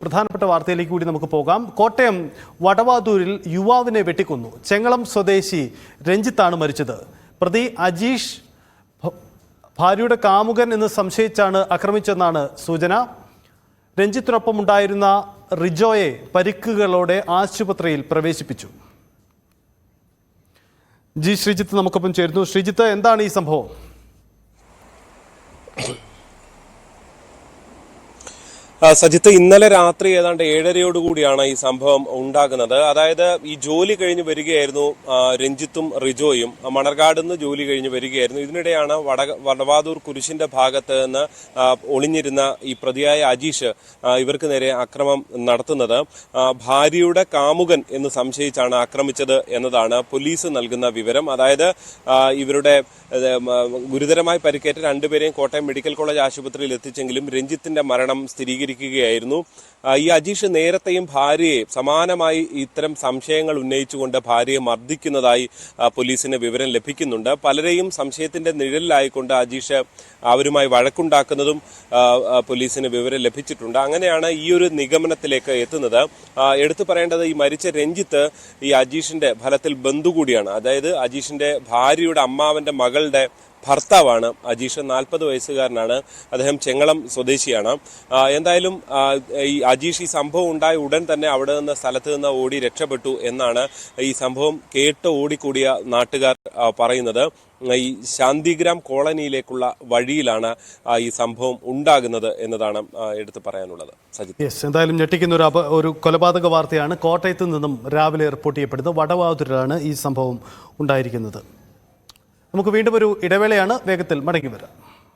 പ്രധാനപ്പെട്ട വാർത്തയിലേക്ക് കൂടി നമുക്ക് പോകാം. കോട്ടയം വടവാതൂരിൽ യുവാവിനെ വെട്ടിക്കൊന്നു. ചെങ്ങളം സ്വദേശി രഞ്ജിത്താണ് മരിച്ചത്. പ്രതി അജീഷ് ഭാര്യയുടെ കാമുകൻ എന്ന് സംശയിച്ചാണ് ആക്രമിച്ചെന്നാണ് സൂചന. രഞ്ജിത്തിനൊപ്പം ഉണ്ടായിരുന്ന റിജോയെ പരിക്കുകളോടെ ആശുപത്രിയിൽ പ്രവേശിപ്പിച്ചു. ശ്രീജിത്ത് നമുക്കൊപ്പം ചേരുന്നു. ശ്രീജിത്ത്, എന്താണ് ഈ സംഭവം? സജിത്ത്, ഇന്നലെ രാത്രി ഏതാണ്ട് 7:30യോടുകൂടിയാണ് ഈ സംഭവം ഉണ്ടാകുന്നത്. അതായത് ഈ ജോലി കഴിഞ്ഞ് വരികയായിരുന്നു രഞ്ജിത്തും റിജോയും. മണർകാട് നിന്ന് ജോലി കഴിഞ്ഞ് വരികയായിരുന്നു. ഇതിനിടെയാണ് വടവാതൂർ കുരിശിന്റെ ഭാഗത്ത് നിന്ന് ഒളിഞ്ഞിരുന്ന ഈ പ്രതിയായ അജീഷ് ഇവർക്ക് നേരെ ആക്രമണം നടത്തുന്നത്. ഭാര്യയുടെ കാമുകൻ എന്ന് സംശയിച്ചാണ് ആക്രമിച്ചത് എന്നതാണ് പോലീസ് നൽകുന്ന വിവരം. അതായത് ഇവരുടെ ഗുരുതരമായി പരിക്കേറ്റ രണ്ടുപേരെയും കോട്ടയം മെഡിക്കൽ കോളേജ് ആശുപത്രിയിൽ എത്തിച്ചെങ്കിലും രഞ്ജിത്തിന്റെ മരണം സ്ഥിരീകരിക്കുകയായിരുന്നു. ഈ അജീഷ് നേരത്തെയും ഭാര്യയെ സമാനമായി ഇത്തരം സംശയങ്ങൾ ഉന്നയിച്ചുകൊണ്ട് ഭാര്യയെ മർദ്ദിക്കുന്നതായി പോലീസിന് വിവരം ലഭിക്കുന്നുണ്ട്. പലരെയും സംശയത്തിന്റെ നിഴലിലായിക്കൊണ്ട് അജീഷ് അവരുമായി വഴക്കുണ്ടാക്കുന്നതും പോലീസിന് വിവരം ലഭിച്ചിട്ടുണ്ട്. അങ്ങനെയാണ് ഈ ഒരു നിഗമനത്തിലേക്ക് എത്തുന്നത്. എടുത്തു പറയേണ്ടത്, ഈ മരിച്ച രഞ്ജിത്ത് ഈ അജീഷിന്റെ ഫലത്തിൽ ബന്ധു കൂടിയാണ്. അതായത് അജീഷിന്റെ ഭാര്യയുടെ അമ്മാവന്റെ മകളുടെ ഭർത്താവാണ് അജീഷ്. 40 വയസ്സുകാരനാണ്. അദ്ദേഹം ചെങ്ങളം സ്വദേശിയാണ്. എന്തായാലും ഈ അജീഷ് ഈ സംഭവം ഉണ്ടായ ഉടൻ തന്നെ അവിടെ നിന്ന് സ്ഥലത്ത് നിന്ന് ഓടി രക്ഷപ്പെട്ടു എന്നാണ് ഈ സംഭവം കേട്ട് ഓടിക്കൂടിയ നാട്ടുകാർ പറയുന്നത്. ഈ ശാന്തിഗ്രാം കോളനിയിലേക്കുള്ള വഴിയിലാണ് ഈ സംഭവം ഉണ്ടാകുന്നത് എന്നതാണ് എടുത്തു പറയാനുള്ളത്. സജിത്ത്, എന്തായാലും ഞെട്ടിക്കുന്ന ഒരു കൊലപാതക വാർത്തയാണ് കോട്ടയത്ത് നിന്നും രാവിലെ റിപ്പോർട്ട് ചെയ്യപ്പെടുന്നത്. വടവാതൂരിലാണ് ഈ സംഭവം ഉണ്ടായിരിക്കുന്നത്. നമുക്ക് വീണ്ടും ഒരു ഇടവേളയാണ്. വേഗത്തിൽ മടങ്ങി വരാം.